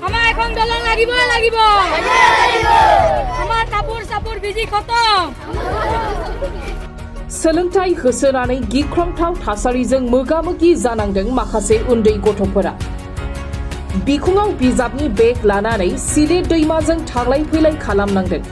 আমাৰ এখন দলং লাগিব আমাৰ কাপোৰ চাপোৰ বিজি খতম सोलोंथाइ होसोनानै गिख्रंथाव थासारिजों मोगा-मोगि जानांदों माखासे उन्दै गथ'फोरा बिखुङाव बिजाबनि बेग लानानै सिले दैमाजों थांलाय फैलाय खालामनांदों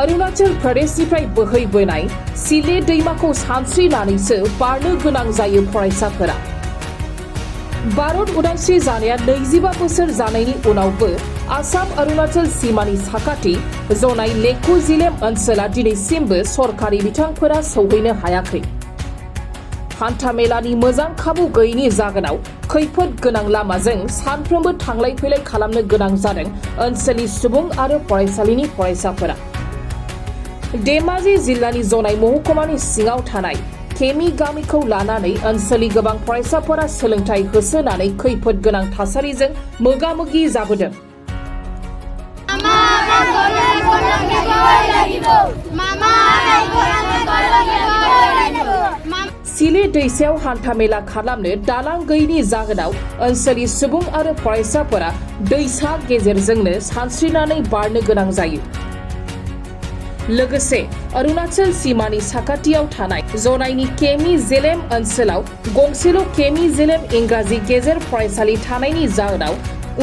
अरुणाचल प्रदेशनिफ्राय बोहैबोनाय सिले दैमाखौ सानस्रिनानैसो बारनो गोनां जायो फरायसाफोरा भारत उदांस्रि जानाया 25 बोसोर जानायनि उनावबो आसाम अरुणाचल सीमानि साखाथि जनाय लेखु जिलेम ओनसोला दिनैसिमबो सरकारि बिथांफोरा सौहैनो हायाखै हान्थामेलानि मोजां खाबु गैयैनि जाहोनाव खैफोद गोनां लामाजों सानफ्रोमबो थांलाय फैलाय खालामनो गोनां जादों ओनसोलनि सुबुं आरो फरायसालिनि फरायसाफोरा धेमाजि जिल्लानि जनाय महकुमानि सिङाव थानाय केमि गामिखौ लानानै ओनसोलनि गोबां फरायसाफोरा सोलोंथाइ होसोनानै खैफोद गोनां थासारिजों मोगा-मोगि जाबोदों सिले दैसायाव हान्थामेला खालामनो दालां गैयैनि जाहोनाव ओनसोलनि सुबुं आरो फरायसाफोरा दैसा गेजेरजोंनो सानस्रिनानै बारनो गोनां जायो लोगोसे अरुणाचल सीमानि साखाथियाव थानाय जनायनि केमि जेलेम ओनसोलाव गंसेल' केमि जेलेम इंराजि गेजेर फरायसालि थानायनि जाहोनाव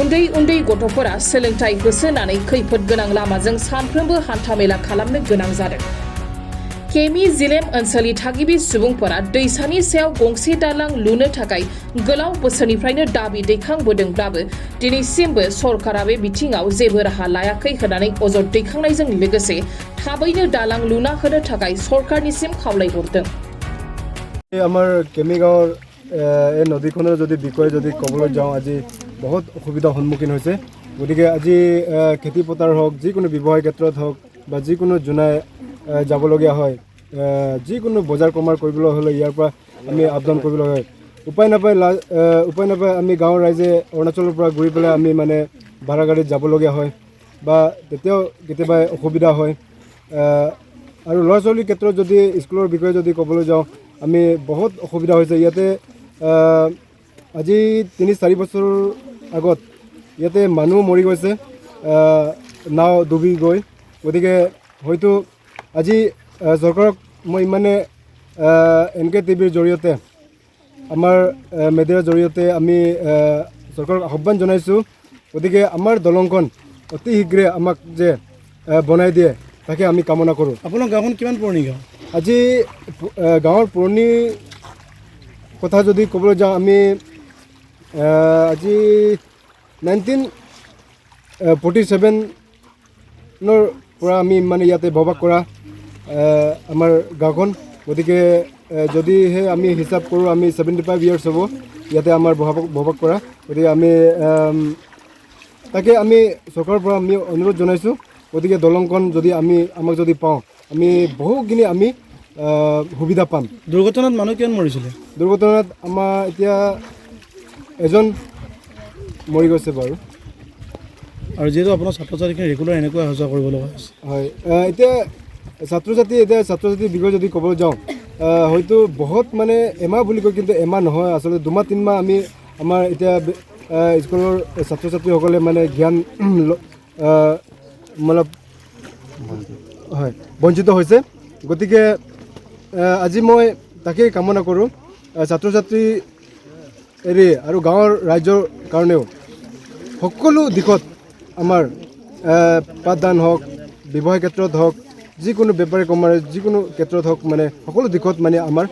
उन्दै उन्दै गथ'फोरा सोलोंथाइ होसोनानै खैफोद गोनां लामाजों सानफ्रोमबो हान्थामेला खालामनो गोनां जादों केमि जिलेम ओनसोलनि थागिबि सुबुंफोरा दैसानि सायाव गंसे दालां लुनो थाखाय गोलाव बोसोरनिफ्रायनो दाबि दैखांबोदोंब्लाबो दिनैसिमबो सरकारा बे बिथिङाव जेबो राहा लायाखै होननानै अजद दैखांनायजों लोगोसे थाबैनो दालां लुना होनो थाखाय सरकारनिसिम खावलायहरदों আমাৰ কেমি গাঁৱৰ এই নদীখনৰ যদি বিষয়ে যদি ক'বলৈ যাওঁ আজি বহুত অসুবিধাৰ সন্মুখীন হৈছে গতিকে আজি খেতি পথাৰ হওক যিকোনো ব্যৱসায় ক্ষেত্ৰত হওক বা যিকোনো জোনাই যাবলগীয়া হয় যিকোনো বজাৰ কমাৰ কৰিবলৈ হ'লে ইয়াৰ পৰা আমি আপডাউন কৰিবলৈ হয় উপায় নাপায় আমি গাঁৱৰ ৰাইজে অৰুণাচলৰ পৰা ঘূৰি পেলাই আমি মানে ভাড়া গাড়ীত যাবলগীয়া হয় বা তেতিয়াও কেতিয়াবা অসুবিধা হয় আৰু ল'ৰা ছোৱালীৰ ক্ষেত্ৰত যদি স্কুলৰ বিষয়ে যদি ক'বলৈ যাওঁ আমি বহুত অসুবিধা হৈছে ইয়াতে আজি 3-4 বছৰ আগত ইয়াতে মানুহ মৰি গৈছে নাও ডুবি গৈ গতিকে হয়তো আজি চৰকাৰক মই ইমানে এনকে টিভিৰ জৰিয়তে আমাৰ মেডিয়াৰ জৰিয়তে আমি চৰকাৰক আহ্বান জনাইছোঁ গতিকে আমাৰ দলংখন অতি শীঘ্ৰে আমাক যে বনাই দিয়ে তাকে আমি কামনা কৰোঁ আপোনাৰ গাঁওখন কিমান পুৰণি গাঁও আজি গাঁৱৰ পুৰণি কথা যদি ক'বলৈ যাওঁ আমি আজি 1947ৰ পৰা আমি মানে ইয়াতে বসবাস কৰা আমাৰ গাঁওখন গতিকে যদিহে আমি হিচাপ কৰোঁ আমি 75 ইয়াৰ্ছ হ'ব ইয়াতে আমাৰ বসবাস কৰা গতিকে আমি তাকে আমি চৰকাৰৰ পৰা আমি অনুৰোধ জনাইছোঁ গতিকে দলংখন যদি আমাক যদি পাওঁ আমি বহুখিনি আমি সুবিধা পাম দুৰ্ঘটনাত মানুহ কিমান মৰিছিলে দুৰ্ঘটনাত আমাৰ এতিয়া এজন মৰি গৈছে বাৰু আৰু যিহেতু আপোনাৰ ছাত্ৰ ছাত্ৰীখিনি ৰেগুলাৰ এনেকুৱা অহা যোৱা কৰিব লগা হৈছে হয় এতিয়া ছাত্ৰ ছাত্ৰীৰ বিষয়ে যদি ক'বলৈ যাওঁ হয়তো বহুত মানে এমাহ বুলি কয় কিন্তু এমাহ নহয় আচলতে 2-3 মাহ আমি আমাৰ এতিয়া স্কুলৰ ছাত্ৰ ছাত্ৰীসকলে মানে জ্ঞান মানে হয় বঞ্চিত হৈছে গতিকে আজি মই তাকেই কামনা কৰোঁ ছাত্ৰ ছাত্ৰী এৰি আৰু গাঁৱৰ ৰাইজৰ কাৰণেও সকলো দিশত আমাৰ পাঠদান হওক ব্যৱসায় ক্ষেত্ৰত হওক যিকোনো বেপাৰী কমাৰ যিকোনো ক্ষেত্ৰত হওক মানে সকলো দিশত মানে আমাৰ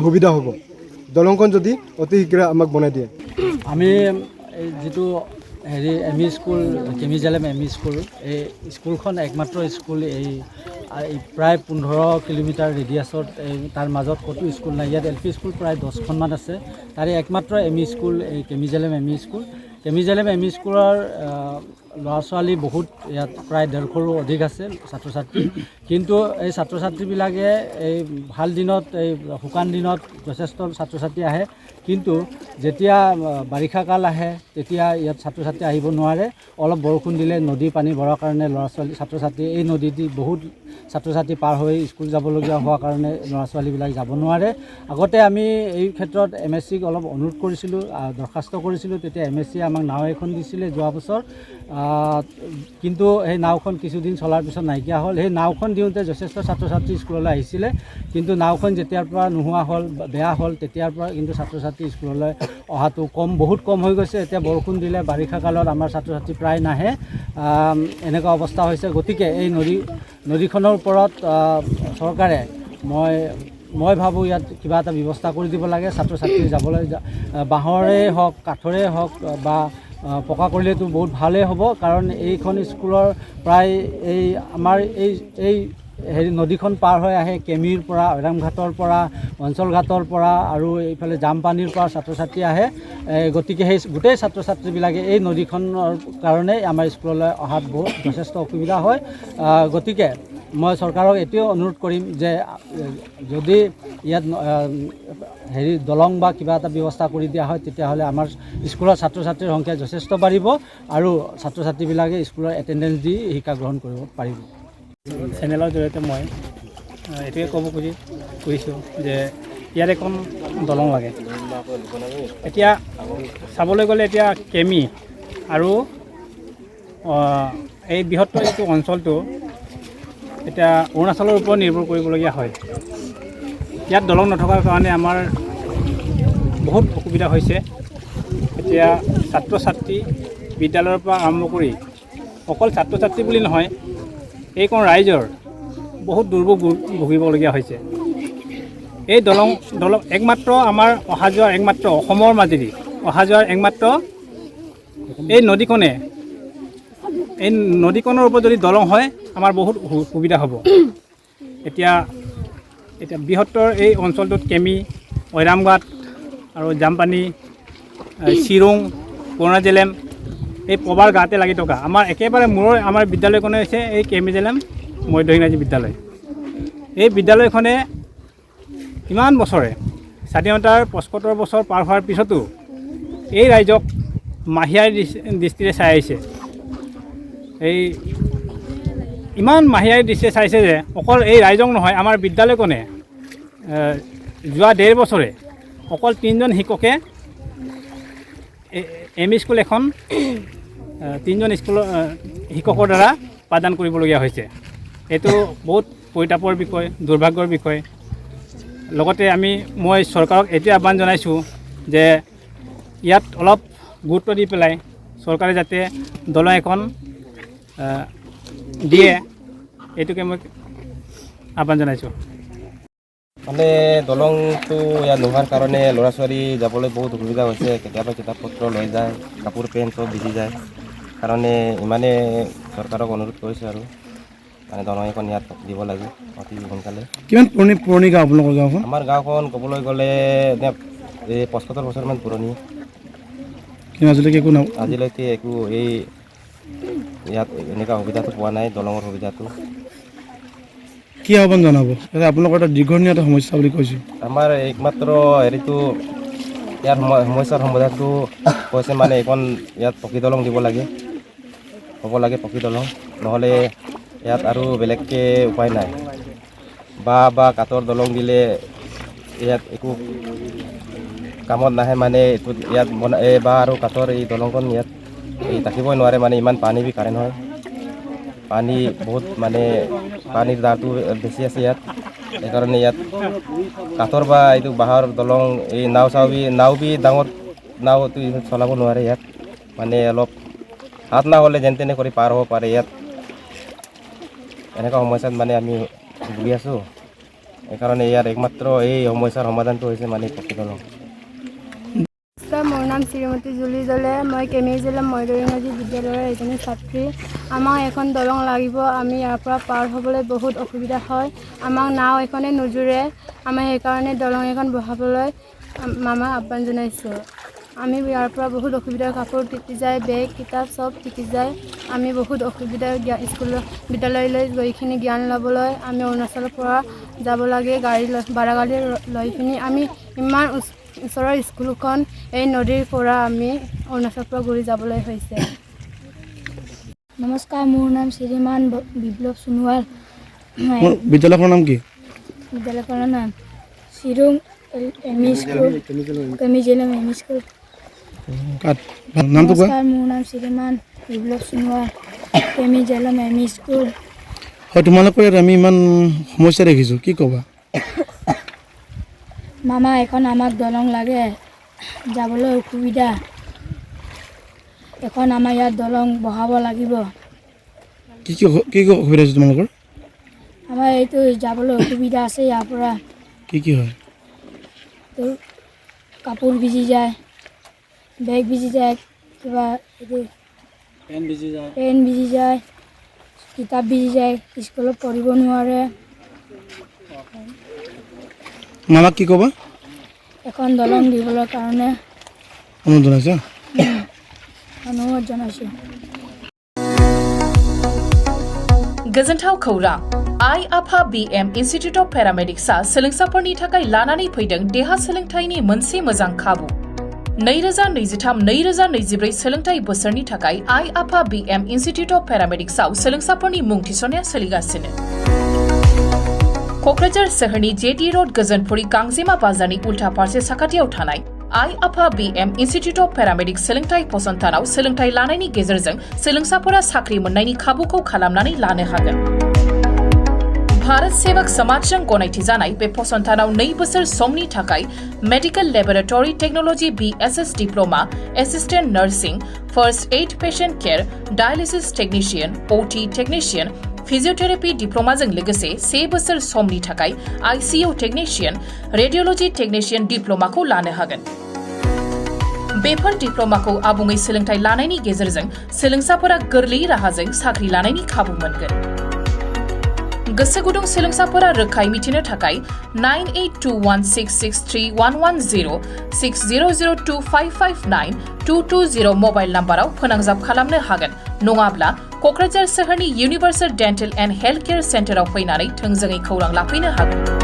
সুবিধা হ'ব দলংখন যদি অতি শীঘ্ৰে আমাক বনাই দিয়ে আমি এই যিটো এমই স্কুল কেমি জেলেম এমই স্কুল এই স্কুলখন একমাত্ৰ স্কুল এই প্ৰায় 15 কিলোমিটাৰ ৰেডিয়াছত তাৰ মাজত ক'তো স্কুল নাই ইয়াত এলপি স্কুল প্ৰায় 10খনমান আছে তাৰে একমাত্ৰ এমই স্কুল এই কেমি জেলেম এমই স্কুল কেমি জেলেম এমই স্কুলৰ ল'ৰা ছোৱালী বহুত ইয়াত প্ৰায় 150ৰো অধিক আছে ছাত্ৰ ছাত্ৰী, কিন্তু এই ছাত্ৰ ছাত্ৰীবিলাকে এই ভাল দিনত এই শুকান দিনত যথেষ্ট ছাত্ৰ ছাত্ৰী আহে, কিন্তু যেতিয়া বাৰিষা কাল আহে তেতিয়া ইয়াত ছাত্ৰ ছাত্ৰী আহিব নোৱাৰে। অলপ বৰষুণ দিলে নদী পানী ভৰাৰ কাৰণে ল'ৰা ছোৱালী ছাত্ৰ ছাত্ৰী এই নদী দি বহুত ছাত্ৰ ছাত্ৰী পাৰ হৈ স্কুল যাবলগীয়া হোৱাৰ কাৰণে ল'ৰা ছোৱালীবিলাক যাব নোৱাৰে। আগতে আমি এই ক্ষেত্ৰত MSCক অলপ অনুৰোধ কৰিছিলোঁ, দৰখাস্ত কৰিছিলোঁ, তেতিয়া MSCয়ে আমাক নাও এখন দিছিলে যোৱা বছৰ, কিন্তু সেই নাওখন কিছুদিন চলাৰ পিছত নাইকিয়া হ'ল। সেই নাওখন দিওঁতে যথেষ্ট ছাত্ৰ ছাত্ৰী স্কুললৈ আহিছিলে, কিন্তু নাওখন যেতিয়াৰ পৰা নোহোৱা হ'ল, বেয়া হ'ল, তেতিয়াৰ পৰা কিন্তু ছাত্ৰ ছাত্ৰী স্কুললৈ অহাটো বহুত কম হৈ গৈছে। এতিয়া বৰষুণ দিলে বাৰিষা কালত আমাৰ ছাত্ৰ ছাত্ৰী প্ৰায় নাহে, এনেকুৱা অৱস্থা হৈছে। গতিকে এই নদীখনৰ ওপৰত চৰকাৰে মই ভাবোঁ ইয়াত কিবা এটা ব্যৱস্থা কৰি দিব লাগে। ছাত্ৰ ছাত্ৰী যাবলৈ বাঁহৰে হওক কাঠৰে হওক বা পকা কৰিলেতো বহুত ভালেই হ'ব, কাৰণ এইখন স্কুলৰ প্ৰায় আমাৰ এই নদীখন পাৰ হৈ আহে কেমিৰ পৰা, ঐৰামঘাটৰ পৰা, অঞ্চলঘাটৰ পৰা আৰু এইফালে জামপানীৰ পৰা ছাত্ৰ ছাত্ৰী আহে। গতিকে সেই গোটেই ছাত্ৰ ছাত্ৰীবিলাকে এই নদীখনৰ কাৰণেই আমাৰ স্কুললৈ অহাত যথেষ্ট অসুবিধা হয়। গতিকে মই চৰকাৰক এতিয়াও অনুৰোধ কৰিম যে যদি ইয়াত দলং বা কিবা এটা ব্যৱস্থা কৰি দিয়া হয়, তেতিয়াহ'লে আমাৰ স্কুলৰ ছাত্ৰ ছাত্ৰীৰ সংখ্যা যথেষ্ট বাঢ়িব আৰু ছাত্ৰ ছাত্ৰীবিলাকে স্কুলৰ এটেণ্ডেঞ্চ দি শিক্ষা গ্ৰহণ কৰিব পাৰিব। চেনেলৰ জৰিয়তে মই এইটোৱে ক'ব খুজিছোঁ যে ইয়াত এখন দলং লাগে। এতিয়া চাবলৈ গ'লে এতিয়া কেমি আৰু এই বৃহত্তৰ যিটো অঞ্চলটো এতিয়া অৰুণাচলৰ ওপৰত নিৰ্ভৰ কৰিবলগীয়া হয়। ইয়াত দলং নথকাৰ কাৰণে আমাৰ বহুত অসুবিধা হৈছে। এতিয়া ছাত্ৰ ছাত্ৰী বিদ্যালয়ৰ পৰা আৰম্ভ কৰি অকল ছাত্ৰ ছাত্ৰী বুলি নহয়, এইকণ ৰাইজৰ বহুত দুৰ্ভোগ ভুগিবলগীয়া হৈছে। এই দলং একমাত্ৰ আমাৰ অহা যোৱাৰ একমাত্ৰ অসমৰ মাজেদি অহা যোৱাৰ একমাত্ৰ এই নদীখনৰ ওপৰত যদি দলং হয় আমাৰ বহুত সুবিধা হ'ব। এতিয়া বৃহত্তৰ এই অঞ্চলটোত কেমি, ঐৰামঘাট আৰু জামপানী, চিৰোং, পুৰণা জেলেম এই প্ৰবাৰ গাঁৱতে লাগি থকা আমাৰ একেবাৰে মূৰৰ আমাৰ বিদ্যালয়খনে হৈছে এই কেমি জেলেম মধ্য ইংৰাজী বিদ্যালয়। এই বিদ্যালয়খনে ইমান বছৰে স্বাধীনতাৰ ৭৫ বছৰ পাৰ হোৱাৰ পিছতো এই ৰাইজক মাহিয়াৰ দৃষ্টিৰে চাই আহিছে। ইমান মাহিয়াৰ দৃষ্টিৰে চাইছে যে অকল এই ৰাইজক নহয়, আমাৰ বিদ্যালয়খনে যোৱা ১.৫ বছৰে অকল ৩জন শিক্ষকে ME স্কুল এখন 3জন স্কুলৰ শিক্ষকৰ দ্বাৰা পাঠদান কৰিবলগীয়া হৈছে। এইটো বহুত পৰিতাপৰ বিষয়, দুৰ্ভাগ্যৰ বিষয়। লগতে মই চৰকাৰক এতিয়া আহ্বান জনাইছোঁ যে ইয়াত অলপ গুৰুত্ব দি পেলাই চৰকাৰে যাতে দলং এখন দিয়ে, এইটোকে মই আহ্বান জনাইছোঁ। মানে দলংটো ইয়াত নোহোৱাৰ কাৰণে ল'ৰা ছোৱালী যাবলৈ বহুত অসুবিধা হৈছে। কেতিয়াবা কিতাপ পত্ৰ লৈ যায়, কাপোৰ পেণ্ট চব ভিজি যায়। কাৰণে ইমানে চৰকাৰক অনুৰোধ কৰিছোঁ আৰু মানে দলং এখন ইয়াত দিব লাগে অতি সোনকালে। কিমান পুৰণি গাঁও আপোনালোকৰ গাঁওখন? আমাৰ গাঁওখন ক'বলৈ গ'লে এই ৭৫ বছৰমান পুৰণি। আজিলৈকে একো ইয়াত এনেকুৱা সুবিধাটো পোৱা নাই, দলঙৰ সুবিধাটো। কি আহ্বান জনাব? আপোনালোকৰ এটা দীৰ্ঘদিনীয়া এটা সমস্যা বুলি কৈছোঁ। আমাৰ একমাত্ৰ ইয়াৰ সমস্যাৰ সমাধানটো হৈছে মানে এখন ইয়াত পকী দলং দিব লাগে, হ'ব লাগে পকী দলং, নহ'লে ইয়াত আৰু বেলেগকৈ উপায় নাই। বা কাঠৰ দলং দিলে ইয়াত একো কামত নাহে, মানে ইয়াত বা আৰু কাঠৰ এই দলংখন ইয়াত থাকিবই নোৱাৰে, মানে ইমান পানী কাৰেণ্ট হয়। পানী বহুত মানে পানীৰ দাৰটো বেছি আছে ইয়াত, সেইকাৰণে ইয়াত কাঠৰ বা এইটো বাঁহৰ দলং, এই নাও ডাঙৰ নাওটো চলাব নোৱাৰে ইয়াত, মানে অলপ হাত নহ'লে যেন তেনে কৰি পাৰ হ'ব পাৰে ইয়াত। এনেকুৱা সমস্যাত মানে আমি ভুগি আছোঁ। সেইকাৰণে ইয়াৰ একমাত্ৰ এই সমস্যাৰ সমাধানটো হৈছে মানে পকী দলং। মোৰ নাম শ্ৰীমতী জুলি দলে, মই কেমি জিলা মধ্য ইংৰাজী বিদ্যালয়ৰ এজনী ছাত্ৰী। আমাক এখন দলং লাগিব, আমি ইয়াৰ পৰা পাৰ হ'বলৈ বহুত অসুবিধা হয়। আমাক নাও এখনে নোজোৰে, আমি সেইকাৰণে দলং এখন বহাবলৈ মামাক আহ্বান জনাইছোঁ। আমি ইয়াৰ পৰা বহুত অসুবিধাৰ কাপোৰ তিতি যায় বেগ কিতাপ চব তিতি যায় আমি বহুত অসুবিধাৰ স্কুলৰ বিদ্যালয়লৈ গৈখিনি জ্ঞান ল'বলৈ আমি অৰুণাচলৰ পৰা যাব লাগে ভাড়া গাড়ী লৈ পিনি আমি ইমান ওচৰৰ স্কুলখন এই নদীৰ পৰা আমি অৰুণাচলৰ পৰা ঘূৰি যাবলৈ হৈছে নমস্কাৰ মোৰ নাম শ্ৰীমান বিপ্লৱ সোণোৱাল বিদ্যালয়খনৰ নাম কি বিদ্যালয়খনৰ নাম চিৰুং এম ই স্কুল কেমিজেলম এম ই স্কুল নামটো কোৱা নমস্কাৰ মোৰ নাম শ্ৰীমান বিপ্লৱ সোণোৱাল কেমিজেলম এম ই স্কুল হয় তোমালোকৰ ইয়াত আমি ইমান সমস্যা দেখিছোঁ কি ক'বা মামা এখন আমাক দলং লাগে যাবলৈ অসুবিধা এখন আমাৰ ইয়াত দলং বহাব লাগিব কি অসুবিধা হৈছে তোমালোকৰ আমাৰ এইটো যাবলৈ অসুবিধা আছে ইয়াৰ পৰা কি হয় তো কাপোৰ ভিজি যায় বেগ ভিজি যায় কিবা এইটো পেন ভিজি যায় কিতাপ ভিজি যায় স্কুলত পঢ়িব নোৱাৰে মামাক কি ক'বা এখন দলং দিবলৈ কাৰণে অনুৰোধ জনাইছা অনুৰোধ জনাইছোঁ गोजोनथाव खौरां आइ आफा BM इन्स्टिट्यूट अफ पेरामेडिक्सआ सोलोंसाफोरनि थाखाय लानानै फैदों देहा सोलोंथायनि मोनसे मोजां खाबु 2023-2024 सोलोंथाय बोसोरनि थाखाय आइ आफा BM इन्स्टिट्यूट अफ पेरामेडिक्सआव सोलोंसाफोरनि मुं थिसननाया सोलिगासिनो क'क्राझार सोहोरनि जेटी रोड गोजोनपुरी गांजेमा बाजारनि उल्था फारसे साखाथियाव थानाय आइ आफा BM इन्स्टिट्यूट अफ पेरामेडिक्स सोलोंथाय फसंथानाव सोलोंथाय लानायनि गेजेरजों सोलोंसाफोरा साख्रि मोननायनि खाबुखौ खालामनानै लानो हागोन भारत सेवक समाजजों गनायथि जानाय बे फसंथानाव 2 बोसोर समनि थाखाय medical laboratory technology BSS diploma assistant nursing first aid patient care dialysis technician OT technician physiotherapy डिप्लोमाजों लोगोसे 1 बोसोर समनि थाखाय ICU टेक्निशियन रेडियोलॉजी टेक्निशियन डिप्लोमाखौ लानो हागोन बेफोर डिप्लोमाखौ आबुङै सोलोंथाय लानायनि गेजेरजों सोलोंसाफोरा गोरलै राहाजों साख्रि लानायनि खाबु मोनगोन गोसो गुदुं सोलोंसाफोरा रोखायै मिथिनो थाखाय 9821663110 6002559220 मबाइल नाम्बाराव फोनांजाब खालामनो हागोन नङाब्ला क'क्राझार सोहोरनि universal dental and health care सेन्टाराव फैनानै थोंजोङै खौरां लाफैनो हागोन